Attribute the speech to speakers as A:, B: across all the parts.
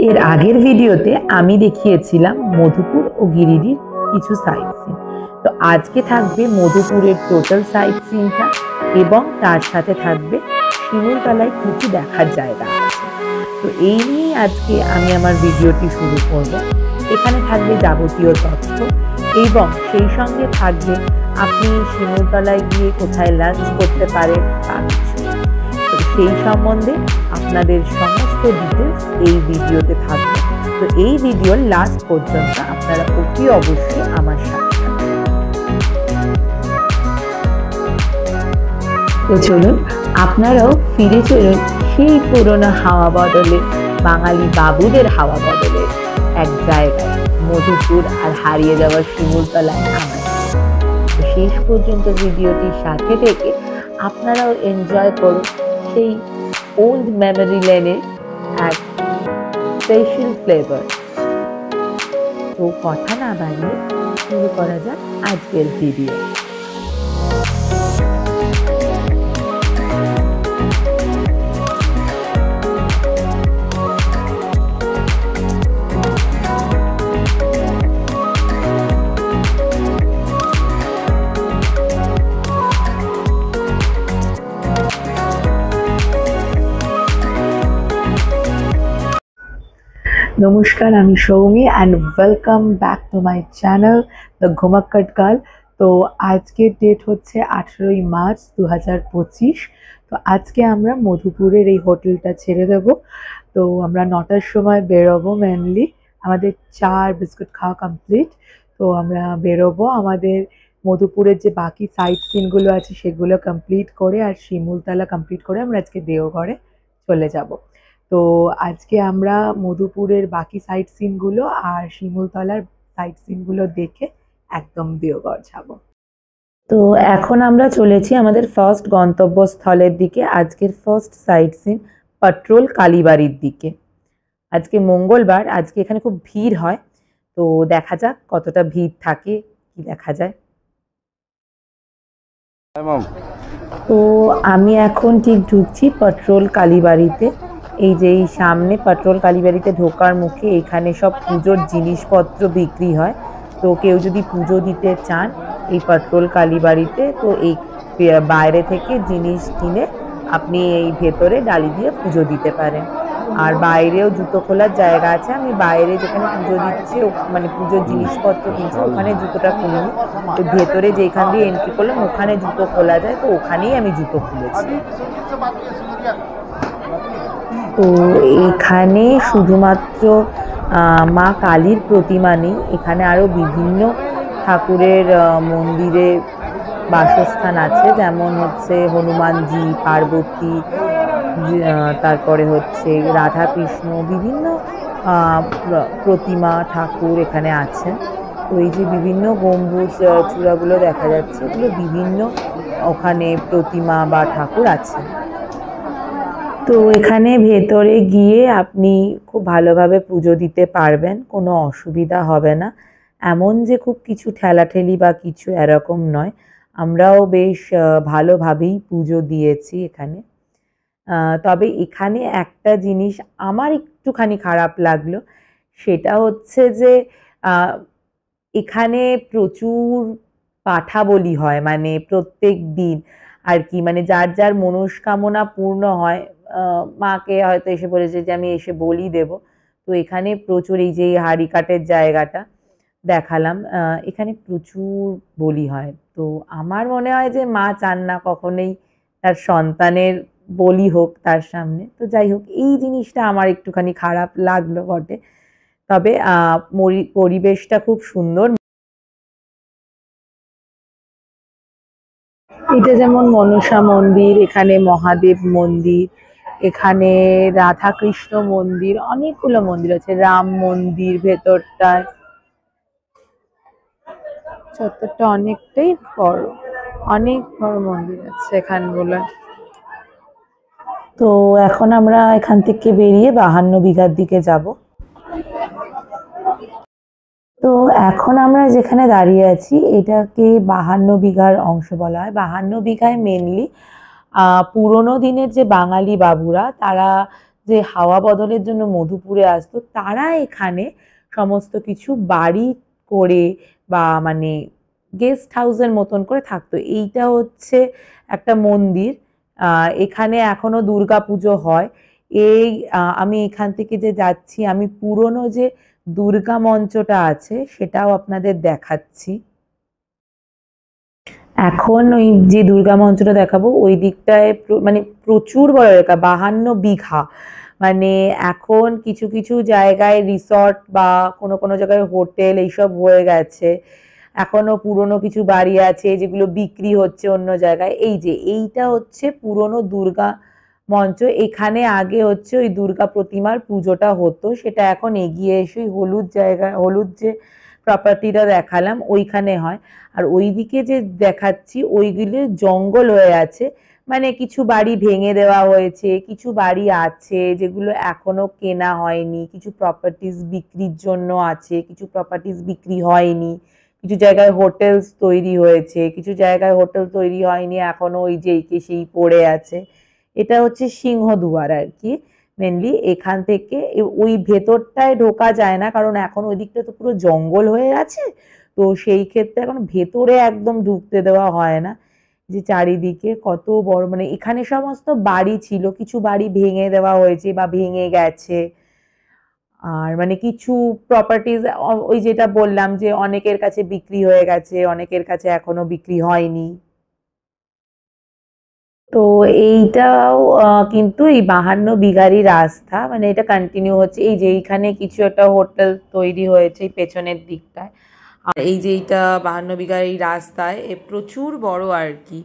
A: এর আগের ভিডিওতে আমি দেখিয়েছিলাম মধুপুর ও গিরিডির কিছু সাইট সিন। তো আজকে থাকবে মধুপুরের টোটাল সাইট সিনটা এবং তার সাথে থাকবে শিমুলতলায় কি কি দেখার জায়গা আছে। তো এই নিয়ে আজকে আমি আমার ভিডিওটি শুরু করব। এখানে থাকবে যাবতীয় তথ্য এবং সেই সঙ্গে থাকবে আপনি শিমুলতলায় গিয়ে কোথায় লাঞ্চ করতে পারেন তা কিছু। তো সেই সম্বন্ধে আপনাদের সমস্ত ডিটেলস এই ভিডিওতে থাকবে। তো এই ভিডিওর লাস্ট পর্যন্ত আপনারা অতি অবশ্যই আমার সাথে থাকবেন। তো চলুন আপনারাও ফিরে চলুন সেই পুরোনো হাওয়া বদলে, বাঙালি বাবুদের হাওয়া বদলে এক জায়গায়, মধুপুর আর হারিয়ে যাওয়া শিমুলতলায় আমার। শেষ পর্যন্ত ভিডিওটির সাথে থেকে আপনারাও এনজয় করুন সেই ওল্ড মেমোরি লেনের এক স্পেশাল ফ্লেভার। তো কথা না বাড়িয়ে শুরু করা যাক আজকের ভিডিও। নমস্কার, আমি Soumi and welcome back to my channel the Ghumakkar girl. তো আজকের ডেট হচ্ছে 18ই মার্চ 2025। তো আজকে আমরা মধুপুরের এই হোটেলটা ছেড়ে দেব। তো আমরা 9টার সময় বেরোবো। মেনলি আমাদের চা আর বিস্কুট খাওয়া কমপ্লিট। তো আমরা বেরোবো আমাদের মধুপুরের যে বাকি সাইট সিনগুলো আছে সেগুলো কমপ্লিট করে, আর শিমুলতলা কমপ্লিট করে আমরা আজকে দেওঘরে চলে যাব। তো আজকে আমরা মধুপুরের বাকি সাইট সিনগুলো আর শিমুলতলার সাইট সিনগুলো দেখে একদম দেওঘর যাব। তো এখন আমরা চলেছি আমাদের ফার্স্ট গন্তব্যস্থলের দিকে। আজকের ফার্স্ট সাইট সিন পেট্রোল কালীবাড়ির দিকে। আজকে মঙ্গলবার, আজকে এখানে খুব ভিড় হয়। তো দেখা যাক কতটা ভিড় থাকে, কি দেখা যায়। তো আমি এখন ঠিক ঢুকছি পেট্রোল কালীবাড়িতে। এই যে এই সামনে পেট্রোল কালীবাড়িতে ঢোকার মুখে এখানে সব পুজোর জিনিসপত্র বিক্রি হয়। তো কেউ যদি পুজো দিতে চান এই পেট্রোল কালীবাড়িতে, তো এই বাইরে থেকে জিনিস কিনে আপনি এই ভেতরে ডালি দিয়ে পুজো দিতে পারেন। আর বাইরেও জুতো খোলার জায়গা আছে। আমি বাইরে যেখানে পুজো দিচ্ছি, মানে পুজোর জিনিসপত্র কিনছি, ওখানে জুতোটা খুলিনি। তো ভেতরে যেখান দিয়ে এন্ট্রি করলাম ওখানে জুতো খোলা যায়, তো ওখানেই আমি জুতো খুলেছি। তো এখানে শুধুমাত্র মা কালীর প্রতিমা নেই, এখানে আরও বিভিন্ন ঠাকুরের মন্দিরে বাসস্থান আছে। যেমন হচ্ছে হনুমানজি, পার্বতী, তারপরে হচ্ছে রাধাকৃষ্ণ, বিভিন্ন প্রতিমা ঠাকুর এখানে আছেন। তো এই যে বিভিন্ন গম্বুজ চূড়াগুলো দেখা যাচ্ছে, এগুলো বিভিন্ন ওখানে প্রতিমা বা ঠাকুর আছে। তো এখানে ভেতরে গিয়ে আপনি খুব ভালোভাবে পুজো দিতে পারবেন, কোনো অসুবিধা হবে না। এমন যে খুব কিছু ঠেলাঠেলি বা কিছু এরকম নয়। আমরাও বেশ ভালোভাবেই পুজো দিয়েছি এখানে। তবে এখানে একটা জিনিস আমার একটুখানি খারাপ লাগলো, সেটা হচ্ছে যে এখানে প্রচুর পাঠা বলি হয়, মানে প্রত্যেক দিন আর কি, মানে যার যার মনস্কামনা পূর্ণ হয়। মাকে হয়তো এসে বলেছে যে আমি এসে বলি দেব। তো এখানে প্রচুর, এই যে হাড়ি কাঠের জায়গাটা দেখালাম, এখানে প্রচুর বলি হয়। তো আমার মনে হয় যে মা চান না কখনোই তার সন্তানের বলি হোক তার সামনে। তো যাই হোক, এই জিনিসটা আমার একটুখানি খারাপ লাগলো বটে। তবে পরিবেশটা খুব সুন্দর। এটা যেমন মনসা মন্দির, এখানে মহাদেব মন্দির, এখানে রাধাকৃষ্ণ মন্দির, অনেকগুলো মন্দির আছে, রাম মন্দির ভেতরটায়। চত্বরটা অনেকটাই বড়, অনেক বড় মন্দির আছে এখানগুলো। তো এখন আমরা এখান থেকে বেরিয়ে 52 বিঘার দিকে যাব। তো এখন আমরা যেখানে দাঁড়িয়ে আছি এটাকে 52 বিঘার অংশ বলা হয়। 52 বিঘায় মেনলি পুরোনো দিনের যে বাঙালি বাবুরা, তারা যে হাওয়া বদলের জন্য মধুপুরে আসতো তারা এখানে সমস্ত কিছু বাড়ি করে বা মানে গেস্ট হাউসের মতন করে থাকতো। এইটা হচ্ছে একটা মন্দির, এখানে এখনো দুর্গা পুজো হয়। এই আমি এখান থেকে যে যাচ্ছি আমি পুরনো যে দুর্গা মঞ্চটা আছে সেটাও আপনাদের দেখাচ্ছি। এখন ওই যে দুর্গা মঞ্চটা দেখাবো ওই দিকটায় মানে প্রচুর বড় এলাকা, 52 বিঘা। মানে এখন কিছু কিছু জায়গায় রিসর্ট বা কোনো কোনো জায়গায় হোটেল এইসব হয়ে গেছে। এখনো পুরনো কিছু বাড়ি আছে যেগুলো বিক্রি হচ্ছে অন্য জায়গায়। এই যে এইটা হচ্ছে পুরনো দুর্গা মঞ্চ, এখানে আগে হচ্ছে ওই দুর্গা প্রতিমার পুজোটা হতো, সেটা এখন এগিয়ে এসে হলুদ জায়গা, হলুদ যে প্রপার্টিটা দেখালাম ওইখানে হয়। আর ওইদিকে যে দেখাচ্ছি ওইগুলো জঙ্গল হয়ে আছে, মানে কিছু বাড়ি ভেঙে দেওয়া হয়েছে, কিছু বাড়ি আছে যেগুলো এখনো কেনা হয়নি, কিছু প্রপার্টিজ বিক্রির জন্য আছে, কিছু প্রপার্টিজ বিক্রি হয়নি, কিছু জায়গায় হোটেলস তৈরি হয়েছে, কিছু জায়গায় হোটেল তৈরি হয়নি, এখনো ওই যে সেই পড়ে আছে। এটা হচ্ছে সিংহদুয়ার আর কি। মেনলি এখান থেকে ওই ভেতরটায় ঢোকা যায় না, কারণ এখন ওই দিকটা তো পুরো জঙ্গল হয়ে আছে, তো সেই ক্ষেত্রে এখন ভেতরে একদম ঢুকতে দেওয়া হয় না। যে চারিদিকে কত বড়, মানে এখানে সমস্ত বাড়ি ছিল, কিছু বাড়ি ভেঙে দেওয়া হয়েছে বা ভেঙে গেছে। আর মানে কিছু প্রপার্টিজ ওই যেটা বললাম যে অনেকের কাছে বিক্রি হয়ে গেছে, অনেকের কাছে এখনো বিক্রি হয়নি। তো এইটাও কিন্তু এই 52 বিঘারই রাস্তা, মানে এটা কন্টিনিউ হচ্ছে। এই যে এইখানে কিছু একটা হোটেল তৈরি হয়েছে এই পেছনের দিকটায়। আর এই যে এইটা 52 বিঘার এই রাস্তায় প্রচুর বড় আর কি।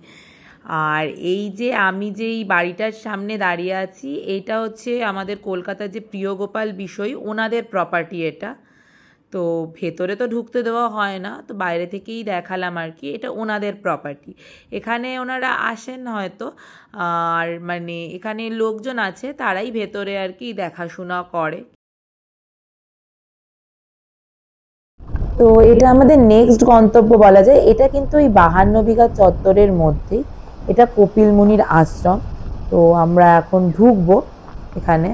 A: আর এই যে আমি যে এই বাড়িটার সামনে দাঁড়িয়ে আছি এটা হচ্ছে আমাদের কলকাতার যে প্রিয়গোপাল বিষয় ওনাদের প্রপার্টি এটা। তো ভেতরে তো ঢুকতে দেওয়া হয় না, তো বাইরে থেকেই দেখালাম আর কি, এটা ওনাদের প্রপার্টি। এখানে ওনারা আসেন হয়তো, আর মানে এখানে লোকজন আছে তারাই ভেতরে আর কি দেখাশোনা করে। তো এটা আমাদের নেক্সট গন্তব্য বলা যায়। এটা কিন্তু ওই 52 বিঘা চত্বরের মধ্যেই, এটা কপিল মুনির আশ্রম। তো আমরা এখন ঢুকবো এখানে।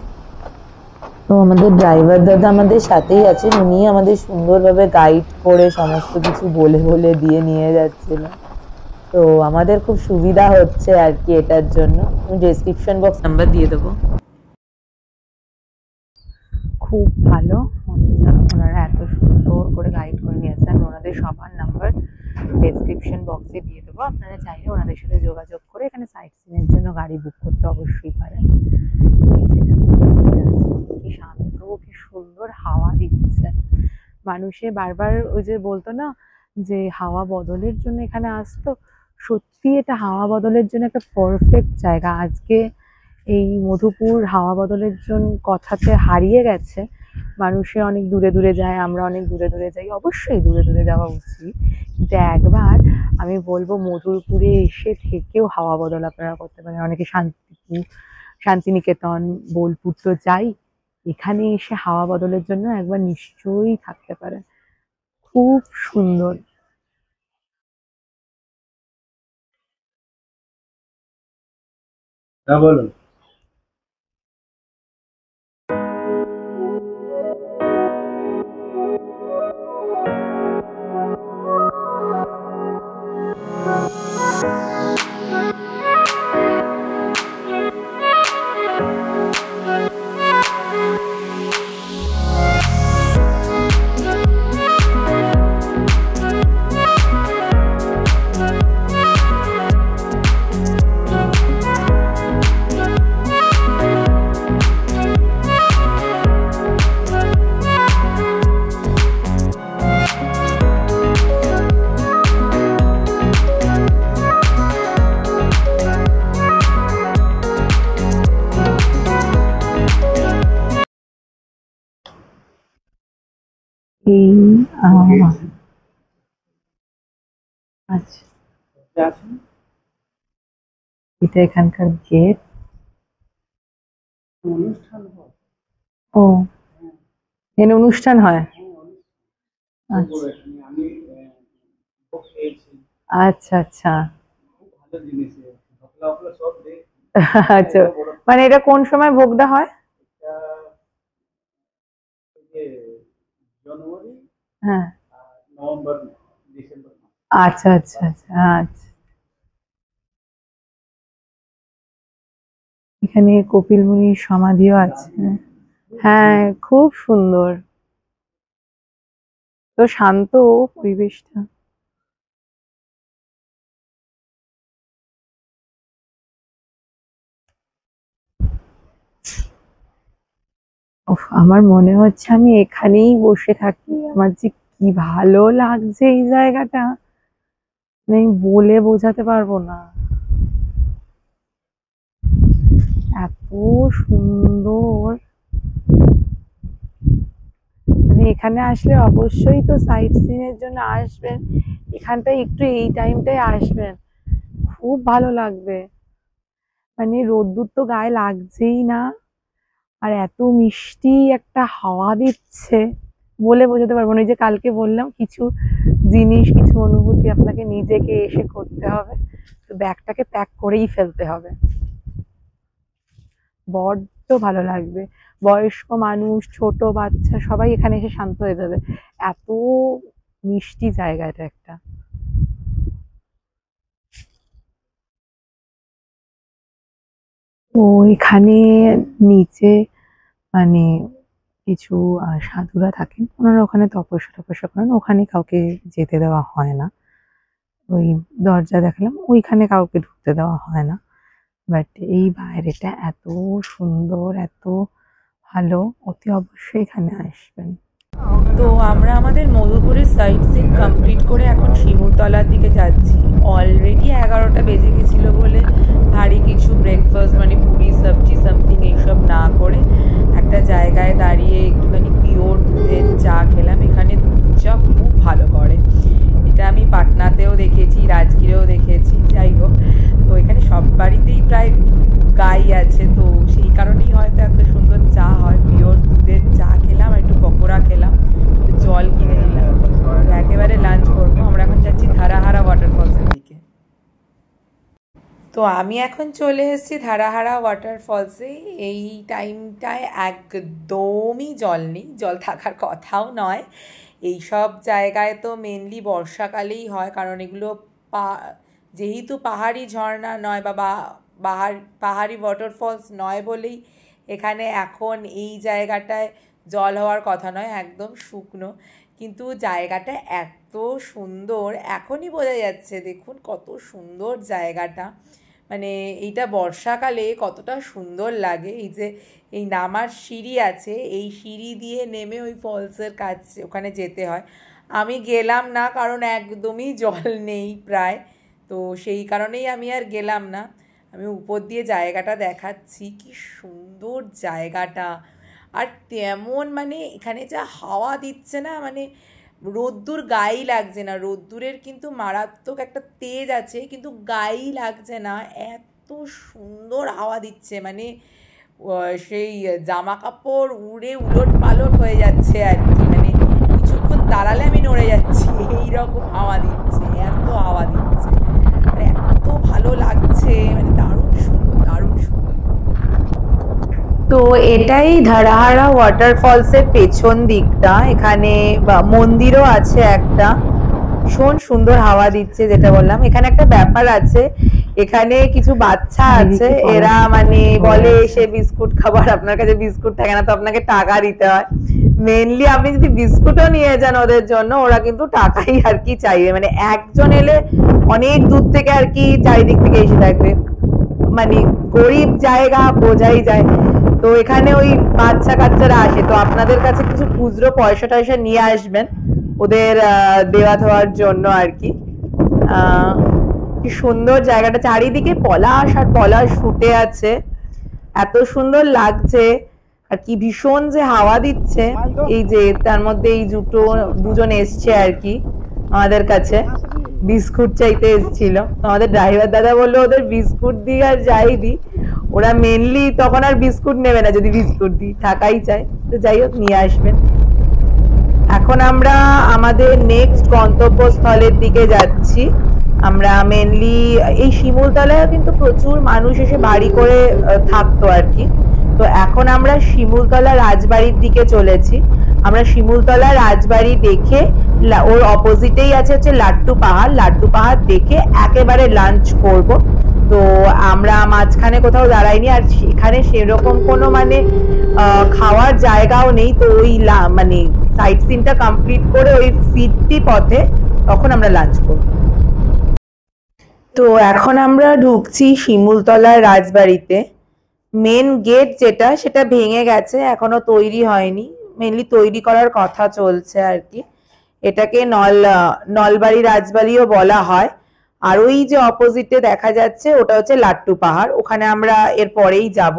A: তো আমাদের ড্রাইভার দাদা আমাদের সাথেই আছে, উনি আমাদের সুন্দরভাবে গাইড করে সমস্ত কিছু বলে বলে দিয়ে নিয়ে যাচ্ছিল। তো আমাদের খুব সুবিধা হচ্ছে আর কি এটার জন্য। আমি ডেসক্রিপশন বক্স নাম্বার দিয়ে দেবো। খুব ভালো, ওনারা এত সুন্দর করে গাইড করে নিয়ে আসছে। আমি ওনাদের সবার নাম্বার ডেসক্রিপশন বক্সে দিয়ে দেবো, আপনারা চাইলে ওনাদের সাথে যোগাযোগ করে এখানে সাইট সিনের জন্য গাড়ি বুক করতে অবশ্যই পারেন। কি শান্ত, কি সুন্দর হাওয়া দিচ্ছে। মানুষে বারবার ওই যে বলতো না যে হাওয়া বদলের জন্য এখানে আসতো, সত্যি এটা হাওয়া বদলের জন্য একটা পারফেক্ট জায়গা। আজকে এই মধুপুর হাওয়া বদলের জন্য কথাতে হারিয়ে গেছে। মানুষে অনেক দূরে দূরে যায়, আমরা অনেক দূরে দূরে যাই, অবশ্যই দূরে দূরে যাওয়া উচিত, কিন্তু একবার আমি বলবো মধুপুরে এসে থেকেও হাওয়া বদল আপনারা করতে পারেন। অনেকে শান্তিনিকেতন, বোলপুর তো যাই, এখানে এসে হাওয়া বদলের জন্য একবার নিশ্চয়ই থাকতে পারেন, খুব সুন্দর।
B: হ্যাঁ বলুন।
A: এই আচ্ছা, এটা এখানকার গেট।
B: অনুষ্ঠান হয়।
A: ও, এখানে অনুষ্ঠান হয়। আচ্ছা
B: আমি ভোগ খেয়েছি।
A: আচ্ছা আচ্ছা।
B: খুব ভালো জিনিস, ঢোকলা ফোকলা সব দেখ।
A: আচ্ছা, মানে এটা কোন সময় ভোগটা হয়?
B: জানুয়ারি
A: হ্যাঁ,
B: নভেম্বর ডিসেম্বর।
A: আচ্ছা আচ্ছা আচ্ছা আচ্ছা। এখানে কপিল মুনির সমাধিও আছে। হ্যাঁ, খুব সুন্দর, তো শান্ত পরিবেশটা। উফ, আমার মনে হচ্ছে আমি এখানেই বসে থাকি। আমার যে কি ভালো লাগছে এই জায়গাটা, মানে আমি বলে বোঝাতে পারবো না। এত সুন্দর, মানে এখানে আসলে অবশ্যই তো সাইট সিন এর জন্য আসবেন। এখানটায় একটু এই টাইমটায় আসবেন, খুব ভালো লাগবে। মানে রোদ্দুর তো গায়ে লাগছেই না, আর এত মিষ্টি একটা হাওয়া দিচ্ছে, বলে বোঝাতে পারবো না। এই যে কালকে বললাম কিছু জিনিস, কিছু অনুভূতি আপনাকে নিজেকে এসে করতে হবে, তো ব্যাগটাকে প্যাক করেই ফেলতে হবে। বড্ড ভালো লাগবে, বয়স্ক মানুষ, ছোট বাচ্চা সবাই এখানে এসে শান্ত হয়ে যাবে। এত মিষ্টি জায়গা এটা একটা। তো এখানে নিচে মানে কিছু সাধুরা থাকেন, ওনারা ওখানে তপস্যা টপস্যা করেন, ওখানে কাউকে যেতে দেওয়া হয় না। ওই দরজা দেখালাম, ওইখানে কাউকে ঢুকতে দেওয়া হয় না। বাট এই বাইরেটা এত সুন্দর, এত ভালো, অতি অবশ্যই এখানে আসবেন। তো আমরা আমাদের মধুপুরের সাইট সিন কমপ্লিট করে এখন শিমুলতলার দিকে যাচ্ছি। অলরেডি 11টা বেজে গেছিল বলে ভারী কিছু ব্রেকফাস্ট মানে পুরি সবজি সামথিং এইসব না করে একটা জায়গায় দাঁড়িয়ে একটুখানি পিওর দুধের চা খেলাম। এখানে দুধ চা খুব ভালো করে, এটা আমি পাটনাতেও দেখেছি, রাজগীরেও দেখেছি। যাই হোক, তো এখানে সব বাড়িতেই প্রায় গাই আছে, তো সেই কারণেই হয়তো এত সুন্দর চা হয়। পিওর দুধের চা খেলাম, একটু পকোড়া খেলাম, জল কিনে নিলাম, একেবারে লাঞ্চ করবো। আমরা এখন যাচ্ছি ধারাহারা ওয়াটারফলসের দিকে। তো আমি এখন চলে এসেছি ধারাহারা ওয়াটারফলসে। এই টাইমটায় একদমই জল নেই, জল থাকার কথাও নয়। এই সব জায়গায় তো মেনলি বর্ষাকালেই হয়, কারণ এগুলো যেহেতু পাহাড়ি ঝর্ণা নয় বা পাহাড়ি ওয়াটারফলস নয় বলেই এখানে এখন এই জায়গাটায় জল হওয়ার কথা নয়, একদম শুকনো। কিন্তু জায়গাটা এত সুন্দর, এখনই বোঝা যাচ্ছে। দেখুন কত সুন্দর জায়গাটা, মানে এইটা বর্ষাকালে কতটা সুন্দর লাগে। এই যে এই নামার সিঁড়ি আছে, এই সিঁড়ি দিয়ে নেমে ওই ফলসের কাছে ওখানে যেতে হয়। আমি গেলাম না, কারণ একদমই জল নেই প্রায়, তো সেই কারণেই আমি আর গেলাম না। আমি উপর দিয়ে জায়গাটা দেখাচ্ছি, কি সুন্দর জায়গাটা। আর তেমন মানে এখানে যা হাওয়া দিচ্ছে না, মানে রোদ্দুর গায়েই লাগছে না। রোদ্দুরের কিন্তু মারাত্মক একটা তেজ আছে, কিন্তু গায়েই লাগছে না, এত সুন্দর হাওয়া দিচ্ছে। মানে সেই জামা কাপড় উড়ে উলট পালট হয়ে যাচ্ছে আর কি, মানে কিছুক্ষণ দাঁড়ালে আমি নড়ে যাচ্ছি, এইরকম হাওয়া দিচ্ছে, এত হাওয়া দিচ্ছে, মানে এত ভালো লাগছে, মানে দারুণ সুন্দর, দারুণ সুন্দর। তো এটাই ধারাহারা ওয়াটারফলসের পেছন দিকটা। এখানে মন্দিরও আছে একটা, ভীষণ সুন্দর হাওয়া দিচ্ছে। যেটা বললাম, এখানে একটা ব্যাপার আছে, এখানে কিছু বাচ্চা আছে, এরা মানে বলে সে বিস্কুট খাবার, আপনার কাছে বিস্কুট থাকে না তো আপনাকে টাকা দিতে হয়। মেনলি আপনি যদি বিস্কুটও নিয়ে যান ওদের জন্য, ওরা কিন্তু টাকাই আর কি চাইবে। মানে একজন এলে অনেক দূর থেকে আর কি চারিদিক থেকে এসে থাকবে, মানে গরিব জায়গা বোঝাই যায়। তো এখানে ওই বাচ্চা কাচ্চারা আসে, তো আপনাদের কাছে কিছু খুচরো পয়সা টয়সা নিয়ে আসবেন ওদের দেওয়া দেওয়ার জন্য আর কি। কি সুন্দর জায়গাটা, চারিদিকে পলাশ আর পলাশ ফুটে আছে, এত সুন্দর লাগছে। আর কি ভীষণ যে হাওয়া দিচ্ছে। এই যে তার মধ্যে এই দুজন এসছে আর কি আমাদের কাছে, বিস্কুট চাইতে এসেছিল। আমাদের ড্রাইভার দাদা বললো ওদের বিস্কুট দিই আর যাই দিই, ওরা মেনলি তখন আর বিস্কুট নেবে না যদি বিস্কুট দিই, টাকাই চাই। তো যাই হোক, নিয়ে আসবেন। এখন আমরা আমাদের নেক্সট গন্তব্যস্থলের দিকে যাচ্ছি। আমরা মেনলি এই শিমুলতলায় কিন্তু প্রচুর মানুষ এসে বাড়ি করে থাকতো আর কি। তো এখন আমরা শিমুলতলা রাজবাড়ির দিকে চলেছি। আমরা শিমুলতলা রাজবাড়ি দেখে ওর অপোজিটেই আছে হচ্ছে লাট্টু পাহাড়, লাট্টু পাহাড় দেখে একেবারে লাঞ্চ করব। তো আমরা মাঝখানে কোথাও দাঁড়াইনি, আর সেখানে সেরকম কোনো মানে খাওয়ার জায়গাও নেই। তো ওই মানে সাইট সিনটা কমপ্লিট করে ওই ফিরতি পথে তখন আমরা লাঞ্চ করব। তো এখন আমরা ঢুকছি শিমুলতলা রাজবাড়িতে। মেন গেট যেটা সেটা ভেঙে গেছে, এখনো তৈরি হয়নি, মেনলি তৈরি করার কথা চলছে আর কি। এটাকে নলবাড়ি রাজবাড়িও বলা হয়। আর ওই যে অপোজিটে দেখা যাচ্ছে ওটা হচ্ছে লাট্টু পাহাড়, ওখানে আমরা এর পরেই যাব।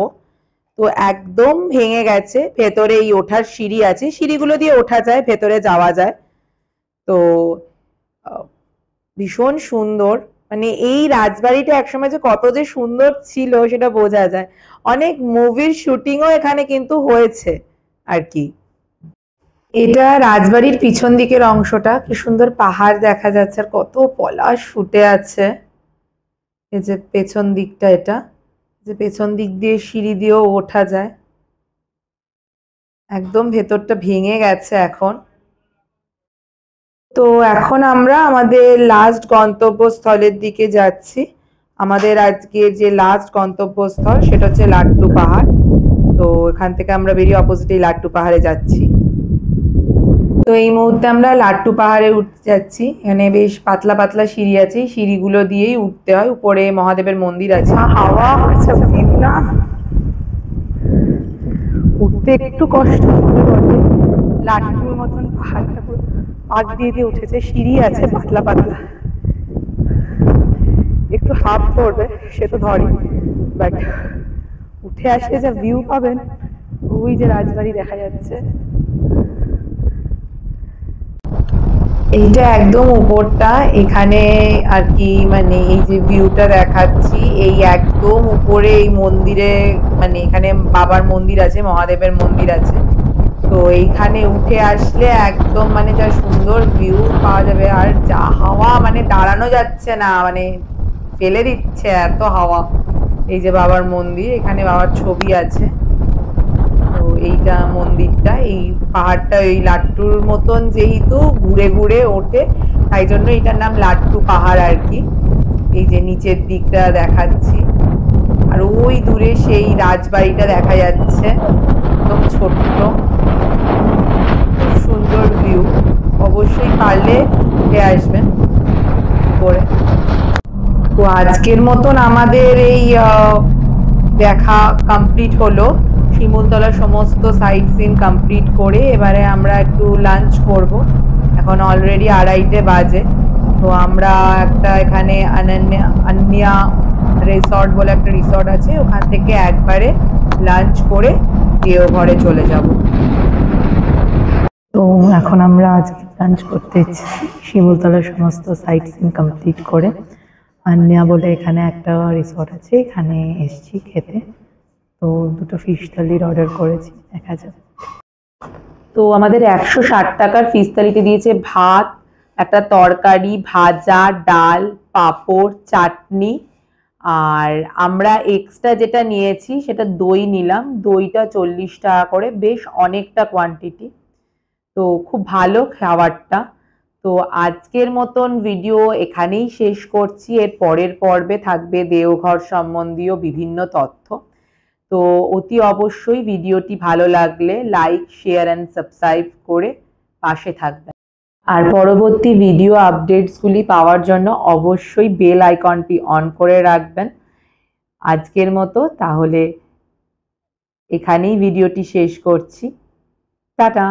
A: তো একদম ভেঙে গেছে, ভেতরে এই ওঠার সিঁড়ি আছে, সিঁড়িগুলো দিয়ে ওঠা যায়, ভেতরে যাওয়া যায়। তো ভীষণ সুন্দর, মানে এই রাজবাড়িটা একসময় যে কত যে সুন্দর ছিল সেটা বোঝা যায়। অনেক মুভির শুটিংও এখানে কিন্তু হয়েছে আর কি। এটা রাজবাড়ির পিছন দিকের অংশটা, কি সুন্দর পাহাড় দেখা যাচ্ছে আর কত পলাশ ফুটে আছে। এই যে পেছন দিকটা, এটা যে পেছন দিক দিয়ে সিঁড়ি দিয়েও ওঠা যায়। একদম ভেতরটা ভেঙে গেছে এখন। তো এখন আমরা আমাদের লাস্ট গন্তব্যস্থলের দিকে যাচ্ছি। আমাদের আজকে যে লাস্ট গন্তব্যস্থল সেটা হচ্ছে লাট্টু পাহাড়। তো এখান থেকে আমরা বেরিয়ে অপোজিটে লাট্টু পাহাড়ে যাচ্ছি। তো এই মুহূর্তে আমরা লাট্টু পাহাড়ে উঠতে যাচ্ছি। এখানে বেশ পাতলা পাতলা সিঁড়ি আছে, সিঁড়িগুলো দিয়েই উঠতে হয়। উপরে মহাদেবের মন্দির আছে। হাওয়া না, উঠতে একটু কষ্ট হবে বটে। লাট্টুর মতন পাহাড়টা পুরো পাক দিয়ে দিয়ে উঠেছে, সিঁড়ি আছে পাতলা পাতলা, একটু হাফ পড়বে সে তো ধরি, বাট উঠে আসলে যা ভিউ পাবেন, ওই যে রাজবাড়ি দেখা যাচ্ছে, এইটা একদম উপরটা। এখানে আর কি মানে এই যে ভিউটা দেখাচ্ছি, এই একদম উপরে এই মন্দিরে, মানে এখানে বাবার মন্দির আছে, মহাদেবের মন্দির আছে। তো এইখানে উঠে আসলে একদম মানে যা সুন্দর ভিউ পাওয়া যাবে। আর যা হাওয়া, মানে দাঁড়ানো যাচ্ছে না, মানে ফেলে দিচ্ছে এত হাওয়া। এই যে বাবার মন্দির, এখানে বাবার ছবি আছে। তো এইটা মন্দিরটা, এই পাহাড়টা এই লাট্টুর মতন যেহেতু ঘুরে ঘুরে ওঠে, তাই জন্য এটার নাম লাট্টু পাহাড় আর কি। এই যে নিচের দিকটা দেখাচ্ছি, আর ওই দূরে সেই রাজবাড়িটা দেখা যাচ্ছে, একদম ছোট্ট, খুব সুন্দর ভিউ। অবশ্যই পারলে উঠে আসবেন করে। তো আজকের মতন আমাদের এই দেখা কমপ্লিট হলো। শিমুলতলা সমস্ত সাইট সিন কমপ্লিট করে এবারে আমরা একটু লাঞ্চ করব। এখন অলরেডি 2:30 বাজে। তো আমরা একটা এখানে অনন্যা রিসর্ট বলে একটা রিসর্ট আছে, ওখান থেকে একবারে লাঞ্চ করে দেওঘরে চলে যাব। তো এখন আমরা আজকে লাঞ্চ করতে এসেছি শিমুলতলার সমস্ত সাইট সিন কমপ্লিট করে। অনন্যা বলে এখানে একটা রিসর্ট আছে, এখানে এসেছি খেতে। তো 2টো ফিশ থালির অর্ডার করেছি, দেখা যাবে। তো আমাদের 160 টাকার ফিশ থালিতে দিয়েছে ভাত, একটা তরকারি, ভাজা, ডাল, পাঁপড়, চাটনি। আর আমরা এক্সট্রা যেটা নিয়েছি সেটা দই নিলাম, দইটা 40 টাকা করে, বেশ অনেকটা কোয়ান্টিটি। তো খুব ভালো খাবারটা। তো আজকের মতন ভিডিও এখানেই শেষ করছি। এর পরের পর্বে থাকবে দেওঘর সম্বন্ধীয় বিভিন্ন তথ্য। তো অতি অবশ্যই ভিডিওটি ভালো লাগলে লাইক, শেয়ার অ্যান্ড সাবস্ক্রাইব করে পাশে থাকবেন। আর পরবর্তী ভিডিও আপডেটসগুলি পাওয়ার জন্য অবশ্যই বেল আইকনটি অন করে রাখবেন। আজকের মতো তাহলে এখানেই ভিডিওটি শেষ করছি। টাটা।